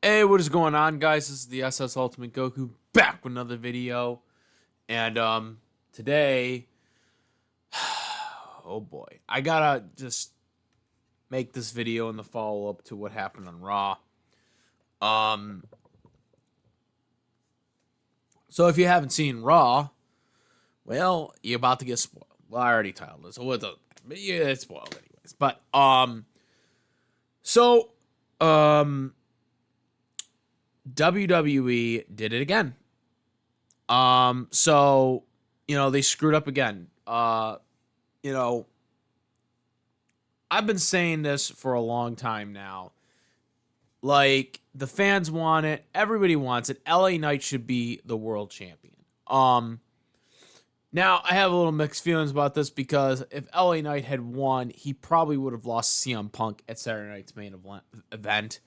Hey, what is going on, guys? This is the SS Ultimate Goku back with another video. And today, oh boy, I gotta just make this video in the follow-up to what happened on Raw. Um so if you haven't seen Raw, well, you're about to get spoiled. Well, I already titled it, so it doesn't matter. But yeah, it's spoiled anyways. But so um WWE did it again. So, they screwed up again. You know, I've been saying this for a long time now. Like, the fans want it, everybody wants it. LA Knight should be the world champion. Now I have a little mixed feelings about this because if LA Knight had won, he probably would have lost CM Punk at Saturday Night's main event.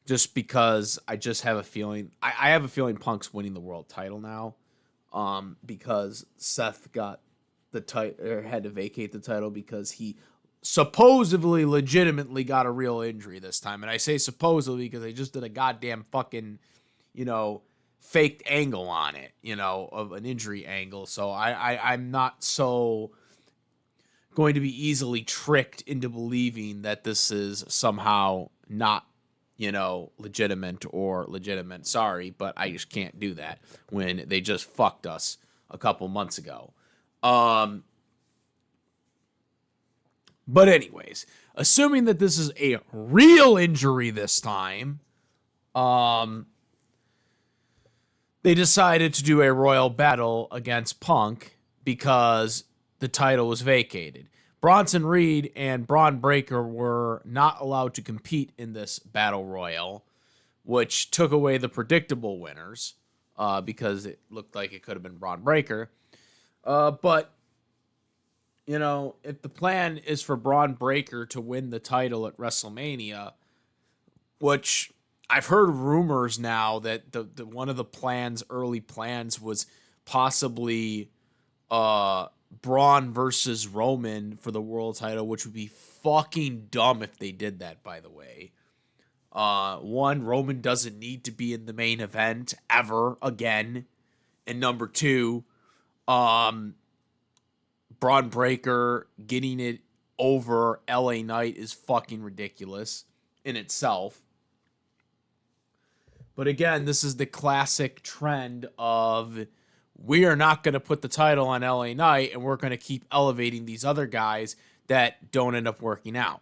Just because I just have a feeling I have a feeling Punk's winning the world title now. Because Seth got the title or had to vacate the title because he supposedly legitimately got a real injury this time. And I say supposedly because they just did a goddamn fucking, faked angle on it, of an injury angle. So I'm not so going to be easily tricked into believing that this is somehow not, legitimate. Sorry, but I just can't do that when they just fucked us a couple months ago. But anyways, assuming that this is a real injury this time, they decided to do a royal battle against Punk because the title was vacated. Bronson Reed and Braun Breaker were not allowed to compete in this battle royal, which took away the predictable winners because it looked like it could have been Braun Breaker. But, if the plan is for Braun Breaker to win the title at WrestleMania, which I've heard rumors now that the one of the early plans was possibly Braun versus Roman for the world title, which would be fucking dumb if they did that, by the way. One, Roman doesn't need to be in the main event ever again. And number two, Braun Breaker getting it over LA Knight is fucking ridiculous in itself. But again, this is the classic trend of we are not going to put the title on LA Knight and we're going to keep elevating these other guys that don't end up working out.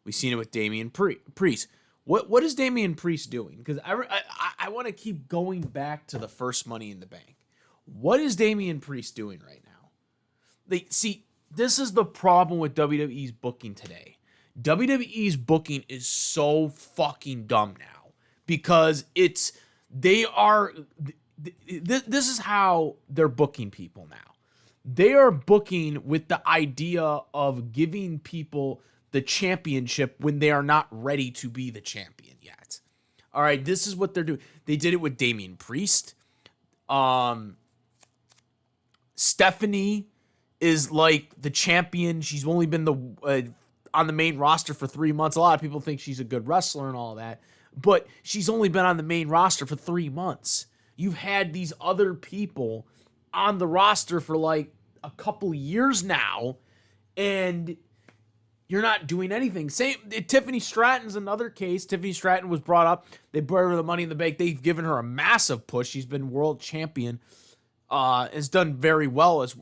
We've seen it with Damian Priest. What is Damian Priest doing? Because I want to keep going back to the first Money in the Bank. What is Damian Priest doing right now? This is the problem with WWE's booking today. WWE's booking is so fucking dumb now because this is how they're booking people now. They are booking with the idea of giving people the championship when they are not ready to be the champion yet. All right, this is what they're doing. They did it with Damian Priest. Stephanie is like the champion. She's only been on the main roster for 3 months. A lot of people think she's a good wrestler and all that, but she's only been on the main roster for 3 months. You've had these other people on the roster for like a couple years now, and you're not doing anything. Same, Tiffany Stratton's another case. Tiffany Stratton was brought up. They brought her the Money in the Bank. They've given her a massive push. She's been world champion. Has done very well as the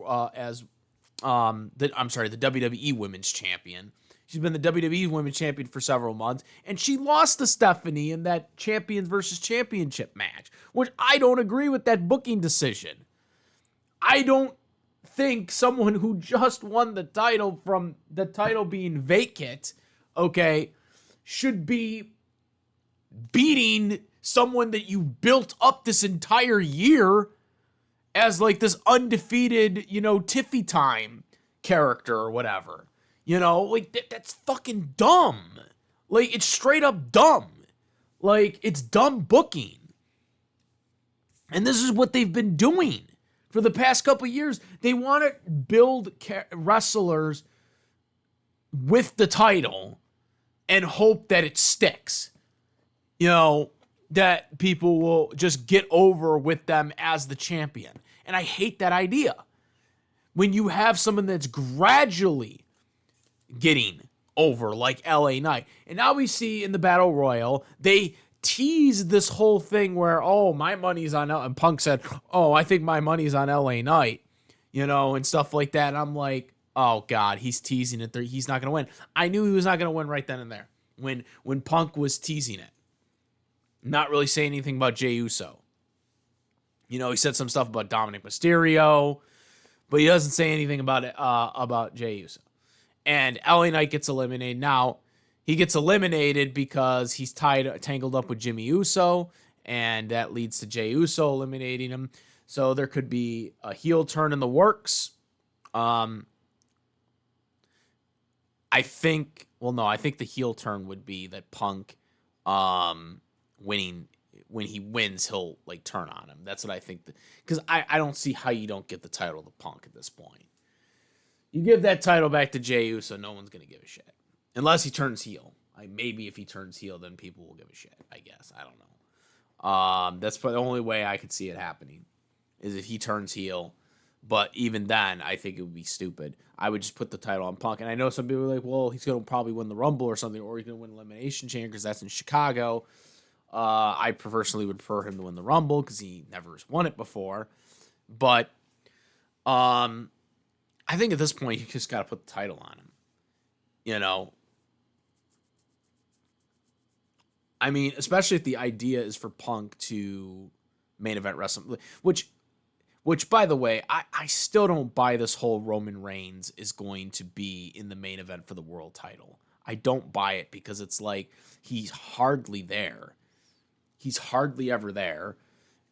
WWE Women's Champion. She's been the WWE Women's Champion for several months, and she lost to Stephanie in that Champions versus Championship match, which I don't agree with that booking decision. I don't think someone who just won the title from the title being vacant, should be beating someone that you built up this entire year as like this undefeated, Tiffy time character or whatever. That's fucking dumb. Like, it's straight up dumb. Like, it's dumb booking. And this is what they've been doing for the past couple of years. They want to build wrestlers with the title and hope that it sticks. That people will just get over with them as the champion. And I hate that idea. When you have someone that's gradually getting over, like LA Knight. And now we see in the Battle Royal, they tease this whole thing where, oh, my money's on and Punk said, oh, I think my money's on LA Knight, and stuff like that. And I'm like, oh God, he's teasing it. He's not going to win. I knew he was not going to win right then and there when Punk was teasing it. Not really saying anything about Jey Uso. He said some stuff about Dominic Mysterio, but he doesn't say anything about Jey Uso. And LA Knight gets eliminated. Now, he gets eliminated because he's tangled up with Jimmy Uso, and that leads to Jey Uso eliminating him. So there could be a heel turn in the works. I think the heel turn would be that Punk winning. When he wins, he'll turn on him. That's what I think. Because I don't see how you don't get the title to Punk at this point. You give that title back to Jey Uso, no one's going to give a shit. Unless he turns heel. Maybe if he turns heel, then people will give a shit, I guess. I don't know. That's the only way I could see it happening, is if he turns heel. But even then, I think it would be stupid. I would just put the title on Punk. And I know some people are like, well, he's going to probably win the Rumble or something, or he's going to win Elimination Chamber because that's in Chicago. I personally would prefer him to win the Rumble because he never has won it before. But I think at this point, you just got to put the title on him. I mean, especially if the idea is for Punk to main event wrestling, which by the way, I still don't buy this whole Roman Reigns is going to be in the main event for the world title. I don't buy it because it's like he's hardly there. He's hardly ever there,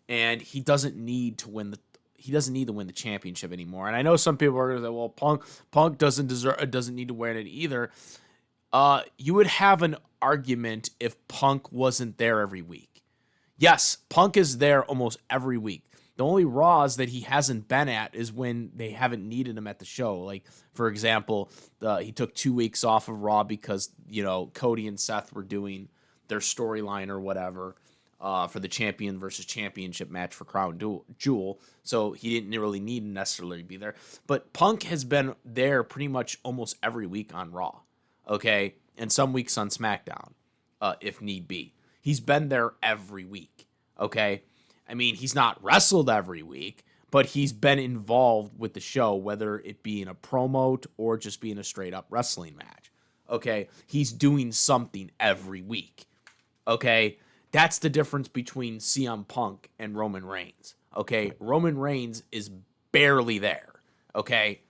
and he doesn't need to win the championship anymore. And I know some people are going to say, well, Punk doesn't need to win it either. You would have an argument if Punk wasn't there every week. Yes, Punk is there almost every week. The only Raws that he hasn't been at is when they haven't needed him at the show. Like, for example, he took 2 weeks off of Raw because, Cody and Seth were doing their storyline or whatever for the champion versus championship match for Crown Jewel. So he didn't really need to necessarily be there. But Punk has been there pretty much almost every week on Raw. Okay? And some weeks on SmackDown, if need be. He's been there every week. Okay? I mean, he's not wrestled every week, but he's been involved with the show, whether it be in a promo or just being a straight-up wrestling match. Okay? He's doing something every week. Okay? That's the difference between CM Punk and Roman Reigns. Okay? Roman Reigns is barely there. Okay?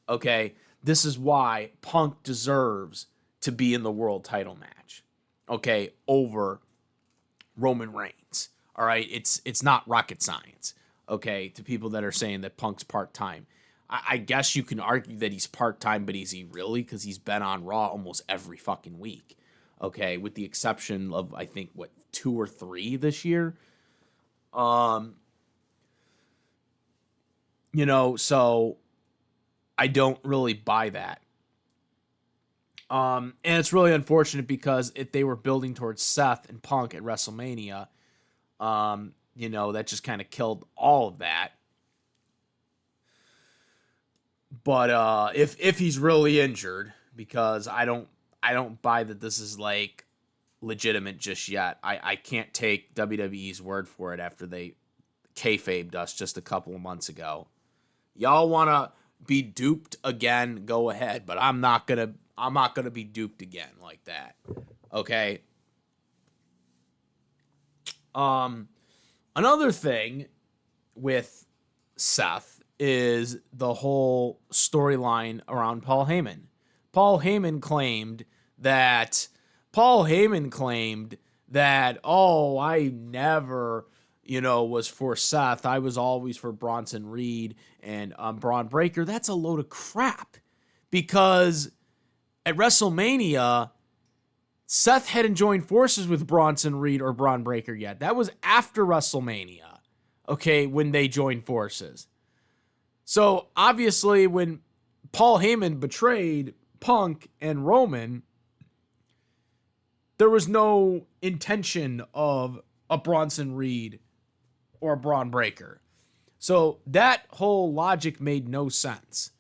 Okay? This is why Punk deserves to be in the world title match. Okay? Over Roman Reigns. All right, it's not rocket science, okay, to people that are saying that Punk's part-time. I guess you can argue that he's part-time, but is he really? Because he's been on Raw almost every fucking week, okay, with the exception of, I think, 2 or 3 this year? So I don't really buy that. And it's really unfortunate because if they were building towards Seth and Punk at WrestleMania, that just kind of killed all of that. But if he's really injured, because I don't buy that this is like legitimate just yet. I can't take WWE's word for it after they kayfabed us just a couple of months ago. Y'all want to be duped again? Go ahead, but I'm not gonna be duped again like that. Okay. Another thing with Seth is the whole storyline around Paul Heyman. Paul Heyman claimed that, oh, I never, was for Seth. I was always for Bronson Reed and Braun Breaker. That's a load of crap, because at WrestleMania, Seth hadn't joined forces with Bronson Reed or Braun Breaker yet. That was after WrestleMania, okay, when they joined forces. So, obviously, when Paul Heyman betrayed Punk and Roman, there was no intention of a Bronson Reed or a Braun Breaker. So that whole logic made no sense.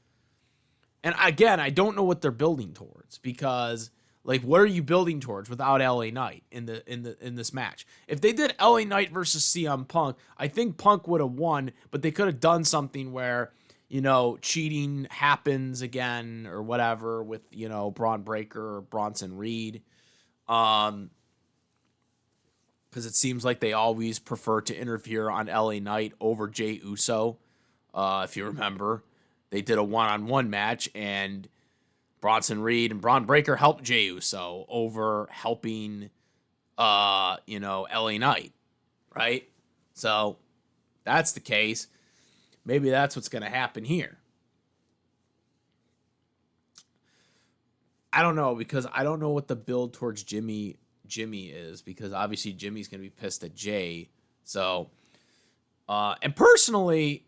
And again, I don't know what they're building towards, because like, what are you building towards without LA Knight in this match? If they did LA Knight versus CM Punk, I think Punk would have won, but they could have done something where, cheating happens again or whatever with, Braun Breaker or Bronson Reed. Because it seems like they always prefer to interfere on LA Knight over Jey Uso. If you remember, they did a one-on-one match, and Bronson Reed and Braun Breaker helped Jey Uso over helping, LA Knight, right? So that's the case. Maybe that's what's going to happen here. I don't know, because I don't know what the build towards Jimmy is, because obviously Jimmy's going to be pissed at Jay. So, and personally,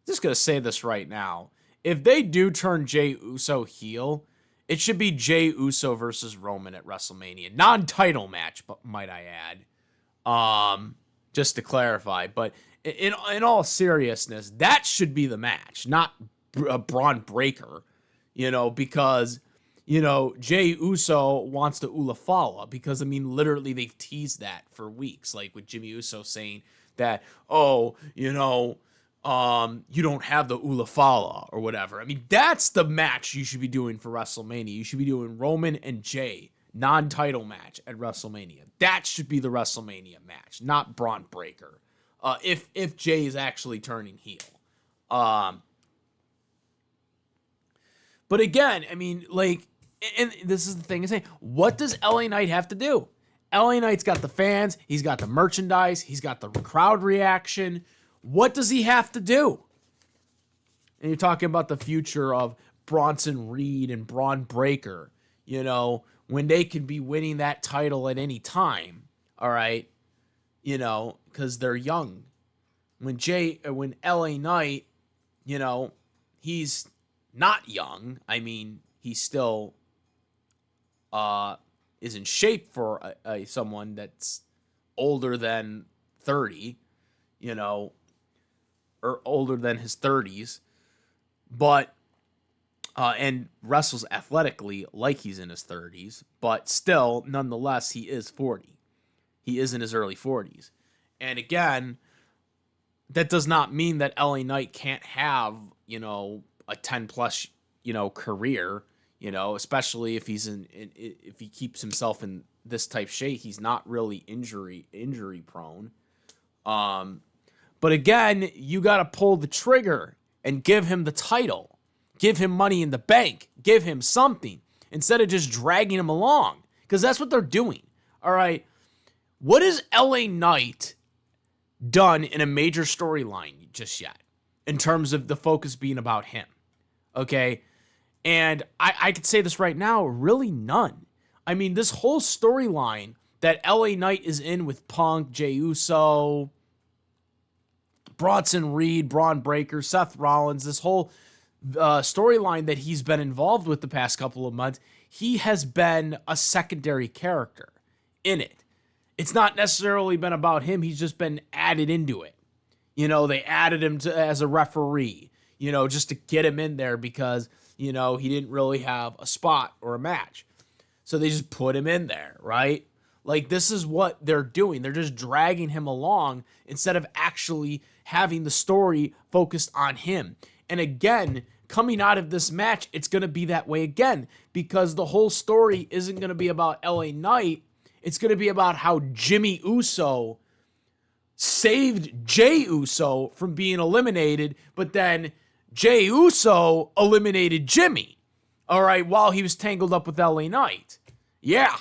just going to say this right now. If they do turn Jey Uso heel, it should be Jey Uso versus Roman at WrestleMania. Non-title match, but might I add. Just to clarify. But in all seriousness, that should be the match, not a Braun Breaker. Because Jey Uso wants the Ulafala, because, literally they've teased that for weeks, like with Jimmy Uso saying that, you don't have the Ulafala or whatever. That's the match you should be doing for WrestleMania. You should be doing Roman and Jey, non-title match at WrestleMania. That should be the WrestleMania match, not Braun Breaker. If Jey is actually turning heel. But again, and this is the thing to say, what does LA Knight have to do? LA Knight's got the fans, he's got the merchandise, he's got the crowd reaction. What does he have to do? And you're talking about the future of Bronson Reed and Braun Breaker, when they could be winning that title at any time, all right? Because they're young. When LA Knight, he's not young. He's still is in shape for someone that's older than 30, or older than his 30s, but and wrestles athletically like he's in his 30s, but still, nonetheless, he is 40. He is in his early 40s. And again, that does not mean that LA Knight can't have, a 10 plus, career, especially if if he keeps himself in this type shape. He's not really injury prone. But again, you got to pull the trigger and give him the title. Give him Money in the Bank. Give him something instead of just dragging him along, because that's what they're doing. All right. What has LA Knight done in a major storyline just yet in terms of the focus being about him? Okay. And I could say this right now, really none. This whole storyline that LA Knight is in with Punk, Jey Uso, Bronson Reed, Braun Breaker, Seth Rollins, this whole storyline that he's been involved with the past couple of months, he has been a secondary character in it. It's not necessarily been about him. He's just been added into it. They added him as a referee, just to get him in there because, he didn't really have a spot or a match. So they just put him in there, right? Like, this is what they're doing. They're just dragging him along instead of actually having the story focused on him. And again, coming out of this match, it's going to be that way again, because the whole story isn't going to be about LA Knight. It's going to be about how Jimmy Uso saved Jey Uso from being eliminated, but then Jey Uso eliminated Jimmy, all right, while he was tangled up with LA Knight. Yeah.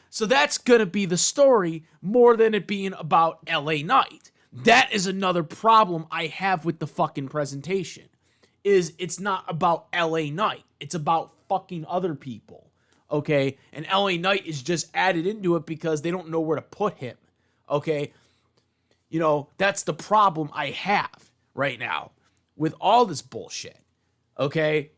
So that's going to be the story more than it being about LA Knight. That is another problem I have with the fucking presentation, is it's not about LA Knight. It's about fucking other people, okay? And LA Knight is just added into it because they don't know where to put him, okay? That's the problem I have. right now with all this bullshit, okay?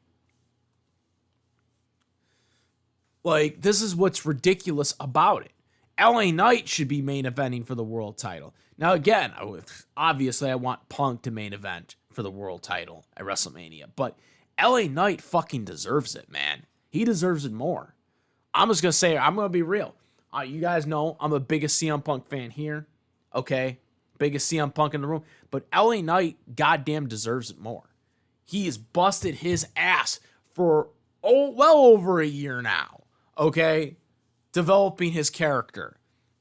Like, this is what's ridiculous about it. LA Knight should be main eventing for the world title. Now, again, obviously I want Punk to main event for the world title at WrestleMania, but LA Knight fucking deserves it, man. He deserves it more. I'm just going to say, I'm going to be real. You guys know I'm the biggest CM Punk fan here, okay? Biggest CM Punk in the room. But LA Knight goddamn deserves it more. He has busted his ass for well over a year now, okay? Developing his character,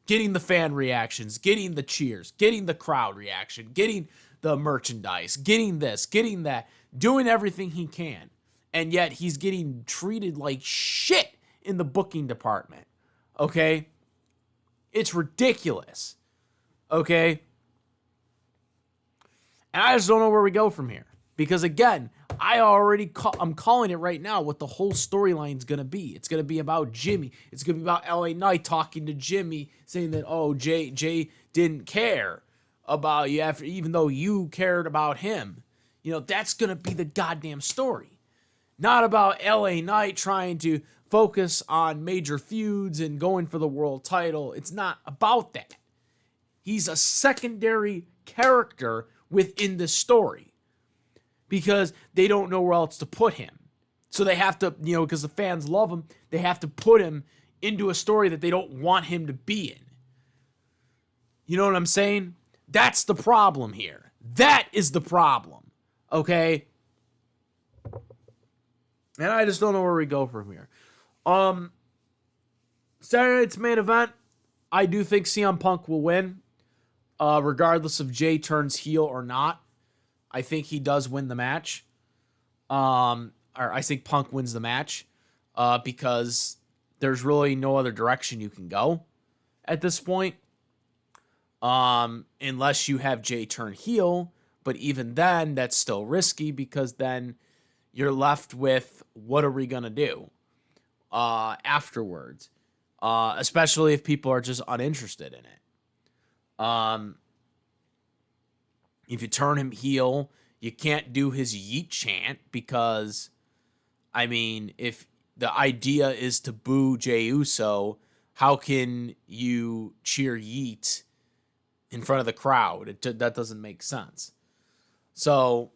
getting the fan reactions, getting the cheers, getting the crowd reaction, getting the merchandise, getting this, getting that, doing everything he can. And yet he's getting treated like shit in the booking department, okay? It's ridiculous, okay? And I just don't know where we go from here. Because again, I'm calling it right now what the whole storyline's going to be. It's going to be about Jimmy. It's going to be about LA Knight talking to Jimmy, saying that, oh, Jay didn't care about you after, even though you cared about him. You know, that's going to be the goddamn story. Not about LA Knight trying to focus on major feuds and going for the world title. It's not about that. He's a secondary character within the story. Because they don't know where else to put him. So they have to, you know, because the fans love him, they have to put him into a story that they don't want him to be in. You know what I'm saying? That's the problem here. That is the problem. Okay? And I just don't know where we go from here. Saturday night's main event, I do think CM Punk will win. Regardless if Jay turns heel or not. I think he does win the match. Or I think Punk wins the match. Because there's really no other direction you can go at this point. Unless you have Jay turn heel. But even then, that's still risky because then you're left with what are we going to do afterwards? Especially if people are just uninterested in it. If you turn him heel, you can't do his yeet chant because, I mean, if the idea is to boo Jey Uso, how can you cheer yeet in front of the crowd? That doesn't make sense. So,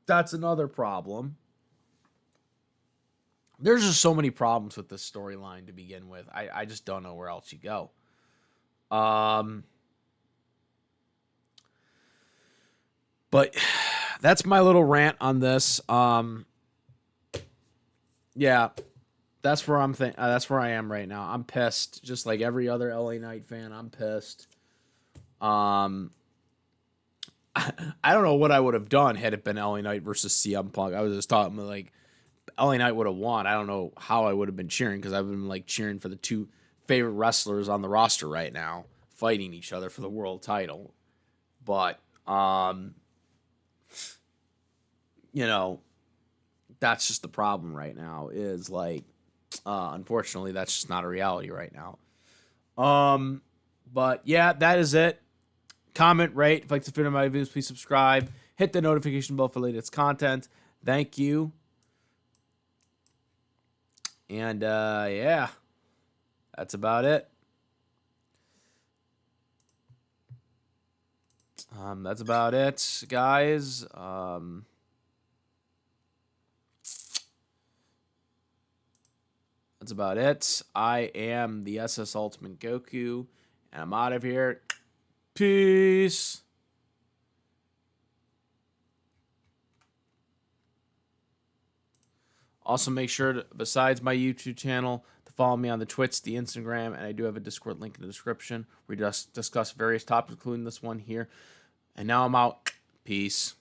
that's another problem. There's just so many problems with this storyline to begin with. I just don't know where else you go. But that's my little rant on this. Yeah, that's where that's where I am right now. I'm pissed, just like every other LA Knight fan. I'm pissed. I don't know what I would have done had it been LA Knight versus CM Punk. I was just talking like LA Knight would have won. I don't know how I would have been cheering because I've been like cheering for the two favorite wrestlers on the roster right now, fighting each other for the world title. But you know, that's just the problem right now is like, unfortunately, that's just not a reality right now. But yeah, that is it. Comment, rate. If you like to fit in my videos, please subscribe. Hit the notification bell for latest content. Thank you. And, yeah, that's about it. That's about it, guys. That's about it. I am the SS Ultimate Goku, and I'm out of here. Peace. Also, make sure to, besides my YouTube channel, to follow me on the Twitch, the Instagram, and I do have a Discord link in the description. We just discuss various topics, including this one here. And now I'm out. Peace.